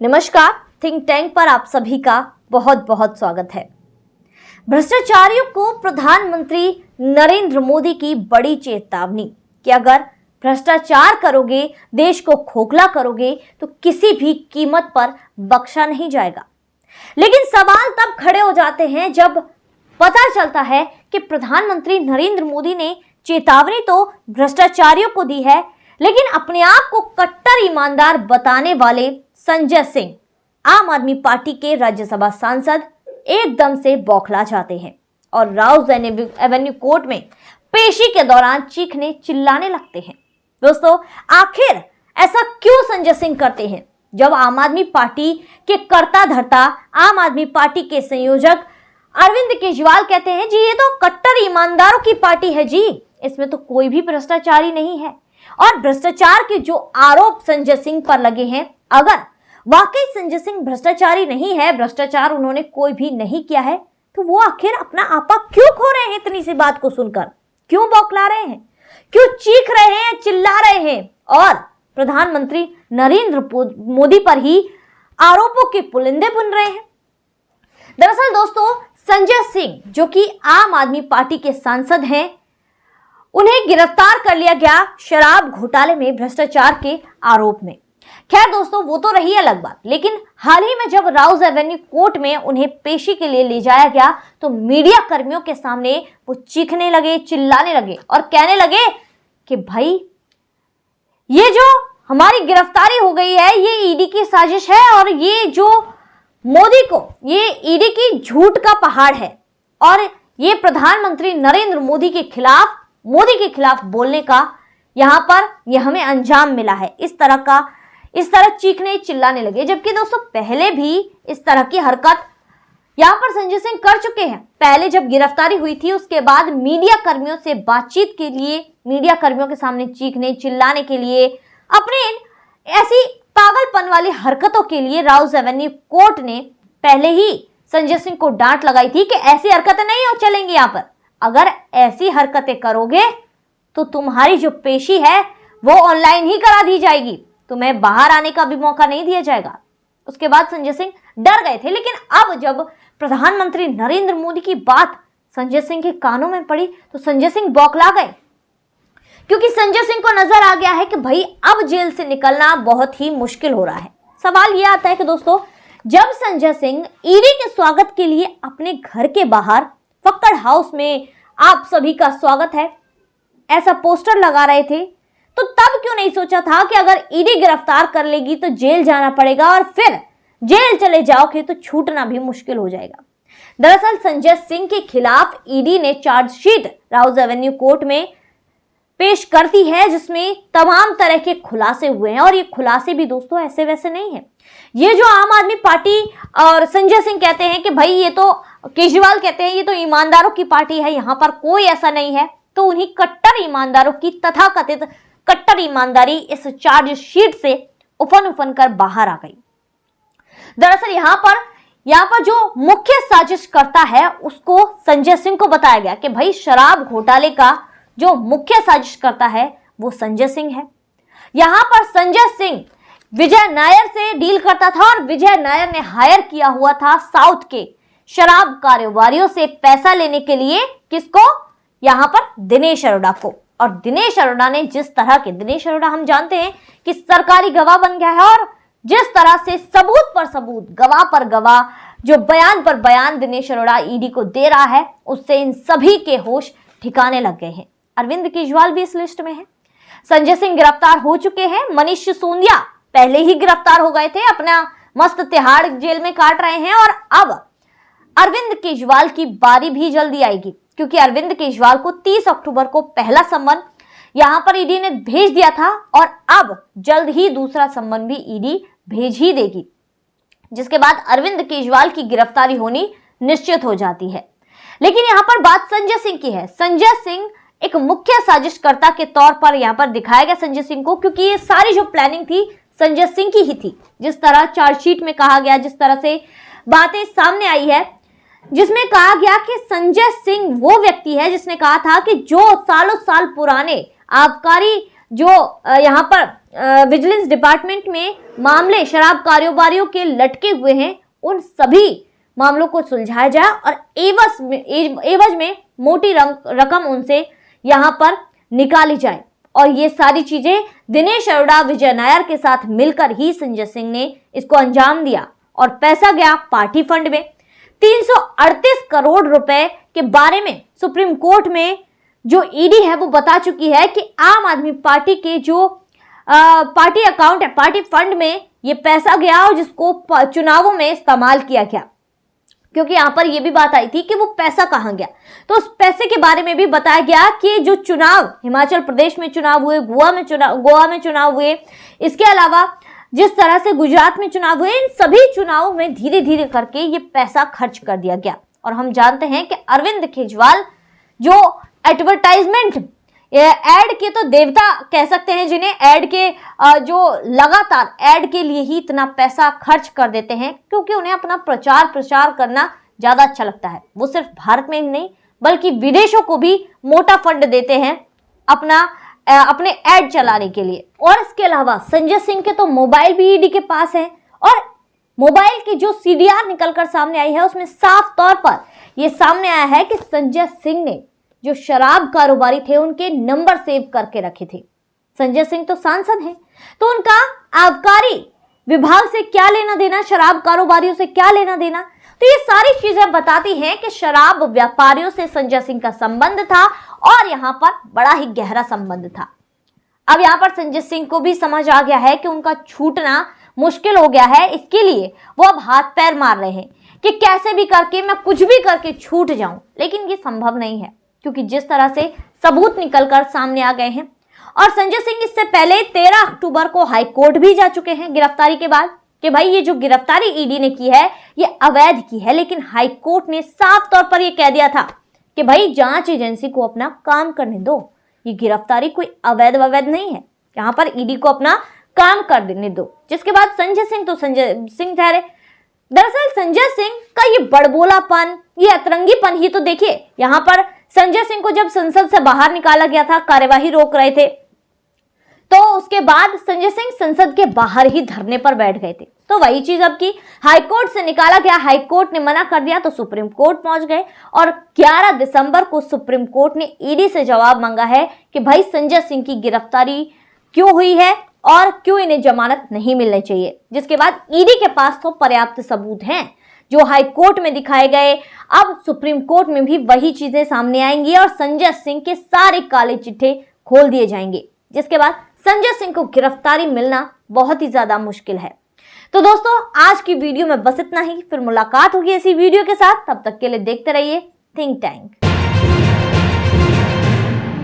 नमस्कार, think tank पर आप सभी का बहुत बहुत स्वागत है। भ्रष्टाचारियों को प्रधानमंत्री नरेंद्र मोदी की बड़ी चेतावनी कि अगर भ्रष्टाचार करोगे, देश को खोखला करोगे तो किसी भी कीमत पर बख्शा नहीं जाएगा। लेकिन सवाल तब खड़े हो जाते हैं जब पता चलता है कि प्रधानमंत्री नरेंद्र मोदी ने चेतावनी तो भ्रष्टाचारियों को दी है, लेकिन अपने आप को कट्टर ईमानदार बताने वाले संजय सिंह, आम आदमी पार्टी के राज्यसभा सांसद, एकदम से बौखला जाते हैं और राउज एवेन्यू कोर्ट में पेशी के दौरान चीखने चिल्लाने लगते हैं। दोस्तों, आखिर ऐसा क्यों संजय सिंह करते हैं? जब आम आदमी पार्टी के कर्ता धर्ता, आम आदमी पार्टी के संयोजक अरविंद केजरीवाल कहते हैं जी ये तो कट्टर ईमानदारों की पार्टी है जी, इसमें तो कोई भी भ्रष्टाचारी नहीं है। और भ्रष्टाचार के जो आरोप संजय सिंह पर लगे हैं, अगर वाकई संजय सिंह भ्रष्टाचारी नहीं है, भ्रष्टाचार उन्होंने कोई भी नहीं किया है, तो वो आखिर अपना आपा क्यों खो रहे हैं? इतनी सी बात को सुनकर क्यों बौखला रहे हैं, क्यों चीख रहे हैं, चिल्ला रहे हैं और प्रधानमंत्री नरेंद्र मोदी पर ही आरोपों के पुलिंदे बुन रहे हैं? दरअसल दोस्तों, संजय सिंह जो कि आम आदमी पार्टी के सांसद हैं, उन्हें गिरफ्तार कर लिया गया शराब घोटाले में भ्रष्टाचार के आरोप में। खैर दोस्तों, वो तो रही अलग बात, लेकिन हाल ही में जब राउज एवेन्यू कोर्ट में उन्हें पेशी के लिए ले जाया गया तो मीडिया कर्मियों के सामने वो चीखने लगे, चिल्लाने लगे और कहने लगे कि भाई ये जो हमारी गिरफ्तारी हो गई है ये ईडी की साजिश है और ये जो मोदी को, ये ईडी की झूठ का पहाड़ है और ये प्रधानमंत्री नरेंद्र मोदी के खिलाफ बोलने का यहां पर यह हमें अंजाम मिला है। इस तरह चीखने चिल्लाने लगे। जबकि दोस्तों, पहले भी इस तरह की हरकत यहां पर संजय सिंह कर चुके हैं। पहले जब गिरफ्तारी हुई थी उसके बाद मीडिया कर्मियों से बातचीत के लिए, मीडिया कर्मियों के सामने चीखने चिल्लाने के लिए, अपने ऐसी पागलपन वाली हरकतों के लिए राउज एवेन्यू कोर्ट ने पहले ही संजय सिंह को डांट लगाई थी कि ऐसी हरकतें नहीं हो चलेंगी। यहाँ पर अगर ऐसी हरकतें करोगे तो तुम्हारी जो पेशी है वो ऑनलाइन ही करा दी जाएगी, तुम्हें बाहर आने का भी मौका नहीं दिया जाएगा। उसके बाद संजय सिंह डर गए थे, लेकिन अब जब प्रधानमंत्री नरेंद्र मोदी की बात संजय सिंह के कानों में पड़ी तो संजय सिंह बौखला गए, क्योंकि संजय सिंह को नजर आ गया है कि भाई अब जेल से निकलना बहुत ही मुश्किल हो रहा है। सवाल यह आता है कि दोस्तों, जब संजय सिंह ईडी के स्वागत के लिए अपने घर के बाहर फक्कड़ हाउस में आप सभी का स्वागत है ऐसा पोस्टर लगा रहे थे, तो तब क्यों नहीं सोचा था कि अगर ईडी गिरफ्तार कर लेगी तो जेल जाना पड़ेगा और फिर जेल चले जाओगे तो छूटना भी मुश्किल हो जाएगा। दरअसल संजय सिंह के खिलाफ ईडी ने चार्जशीट राउज एवेन्यू कोर्ट में पेश कर दी है, जिसमें तमाम तरह के खुलासे हुए हैं और ये खुलासे भी दोस्तों ऐसे वैसे नहीं है। ये जो आम आदमी पार्टी और संजय सिंह कहते हैं कि भाई ये तो, केजरीवाल कहते हैं ये तो ईमानदारों की पार्टी है, यहाँ पर कोई ऐसा नहीं है, तो उन्हीं कट्टर ईमानदारों की तथाकथित कट्टर ईमानदारी इस चार्जशीट से उफन कर बाहर आ गई। दरअसल यहाँ पर जो मुख्य साजिश करता है उसको संजय सिंह को बताया गया कि भाई शराब घोटाले का जो मुख्य साजिश करता है वो संजय सिंह है। यहाँ पर संजय सिंह विजय नायर से डील करता था और विजय नायर ने हायर किया हुआ था साउथ के शराब कारोबारियों से पैसा लेने के लिए, किसको? यहाँ पर दिनेश अरोड़ा को। और दिनेश अरोड़ा ने दिनेश अरोड़ा हम जानते हैं कि सरकारी गवाह बन गया है और जिस तरह से सबूत पर सबूत, गवाह पर गवाह, जो बयान पर बयान दिनेश अरोड़ा ईडी को दे रहा है, उससे इन सभी के होश ठिकाने लग गए हैं। अरविंद केजरीवाल भी इस लिस्ट में है। संजय सिंह गिरफ्तार हो चुके हैं। मनीष सिसोदिया पहले ही गिरफ्तार हो गए थे, अपना मस्त तिहाड़ जेल में काट रहे हैं और अब अरविंद केजरीवाल की बारी भी जल्दी आएगी, क्योंकि अरविंद केजरीवाल को 30 अक्टूबर को पहला सम्मन यहां पर ईडी ने भेज दिया था और अब जल्द ही दूसरा सम्मन भी ईडी भेज ही देगी, जिसके बाद अरविंद केजरीवाल की गिरफ्तारी होनी निश्चित हो जाती है। लेकिन यहां पर बात संजय सिंह की है। संजय सिंह एक मुख्य साजिशकर्ता के तौर पर यहां पर दिखाया गया संजय सिंह को, क्योंकि ये सारी जो प्लानिंग थी संजय सिंह की ही थी। जिस तरह चार्जशीट में कहा गया, जिस तरह से बातें सामने आई है, जिसमें कहा गया कि संजय सिंह वो व्यक्ति है जिसने कहा था कि जो सालों साल पुराने आबकारी जो यहाँ पर विजिलेंस डिपार्टमेंट में मामले शराब कारोबारियों के लटके हुए हैं, उन सभी मामलों को सुलझाया जाए और एवज में मोटी रकम उनसे यहां पर निकाली जाए। और ये सारी चीजें दिनेश अरोड़ा, विजय नायर के साथ मिलकर ही संजय सिंह ने इसको अंजाम दिया और पैसा गया पार्टी फंड में। 338 करोड़ रुपए के बारे में सुप्रीम कोर्ट में जो ईडी है वो बता चुकी है कि आम आदमी पार्टी के जो पार्टी अकाउंट है, पार्टी फंड में ये पैसा गया और जिसको चुनावों में इस्तेमाल किया गया। क्योंकि यहां पर यह भी बात आई थी कि वो पैसा कहां गया, तो उस पैसे के बारे में भी बताया गया कि जो चुनाव हिमाचल प्रदेश में चुनाव हुए, गोवा में चुनाव हुए, इसके अलावा जिस तरह से गुजरात में चुनाव हुए, इन सभी चुनावों में धीरे धीरे करके ये पैसा खर्च कर दिया गया। और हम जानते हैं कि अरविंद केजरीवाल जो एडवर्टाइजमेंट एड के तो देवता कह सकते हैं, जिन्हें एड के जो लगातार एड के लिए ही इतना पैसा खर्च कर देते हैं, क्योंकि उन्हें अपना प्रचार प्रसार करना ज्यादा अच्छा लगता है। वो सिर्फ भारत में ही नहीं बल्कि विदेशों को भी मोटा फंड देते हैं अपने एड चलाने के लिए। और इसके अलावा संजय सिंह के तो मोबाइल भी ईडी के पास है और मोबाइल की जो सीडीआर निकलकर सामने आई है उसमें साफ तौर पर यह सामने आया है कि संजय सिंह ने जो शराब कारोबारी थे उनके नंबर सेव करके रखे थे। संजय सिंह तो सांसद हैं, तो उनका आबकारी विभाग से क्या लेना देना, शराब कारोबारियों से क्या लेना देना। तो ये सारी चीजें बताती हैं कि शराब व्यापारियों से संजय सिंह का संबंध था और यहां पर बड़ा ही गहरा संबंध था। अब यहां पर संजय सिंह को भी समझ आ गया है कि उनका छूटना मुश्किल हो गया है, इसके लिए वो अब हाथ पैर मार रहे हैं कि कैसे भी करके मैं कुछ भी करके छूट जाऊं। लेकिन ये संभव नहीं है, क्योंकि जिस तरह से सबूत निकलकर सामने आ गए हैं। और संजय सिंह इससे पहले 13 अक्टूबर को हाई कोर्ट भी जा चुके हैं गिरफ्तारी के बाद कि भाई ये जो गिरफ्तारी ईडी ने की है ये अवैध की है। लेकिन हाई कोर्ट ने साफ तौर पर यह कह दिया था कि भाई जांच एजेंसी को अपना काम करने दो, ये गिरफ्तारी कोई अवैध नहीं है, यहाँ पर ईडी को अपना काम कर देने दो। जिसके बाद संजय सिंह तो संजय सिंह ठहरे। दरअसल संजय सिंह का ये बड़बोलापन, ये अतरंगीपन ही तो देखिए, यहाँ पर संजय सिंह को जब संसद से बाहर निकाला गया था, कार्यवाही रोक रहे थे, तो उसके बाद संजय सिंह संसद के बाहर ही धरने पर बैठ गए थे। तो वही चीज अब की हाईकोर्ट से निकाला गया, हाईकोर्ट ने मना कर दिया तो सुप्रीम कोर्ट पहुंच गए और 11 दिसंबर को सुप्रीम कोर्ट ने ईडी से जवाब मांगा है कि भाई संजय सिंह की गिरफ्तारी क्यों हुई है और क्यों इन्हें जमानत नहीं मिलनी चाहिए। जिसके बाद ईडी के पास तो पर्याप्त सबूत हैं जो हाई कोर्ट में दिखाए गए। अब सुप्रीम कोर्ट में भी वही चीजें सामने आएंगी और संजय सिंह के सारे काले चिट्ठे खोल दिए जाएंगे, जिसके बाद संजय सिंह को गिरफ्तारी मिलना बहुत ही ज्यादा मुश्किल है। तो दोस्तों आज की वीडियो में बस इतना ही, फिर मुलाकात होगी ऐसी वीडियो के साथ। तब तक के लिए देखते रहिए थिंक टैंक।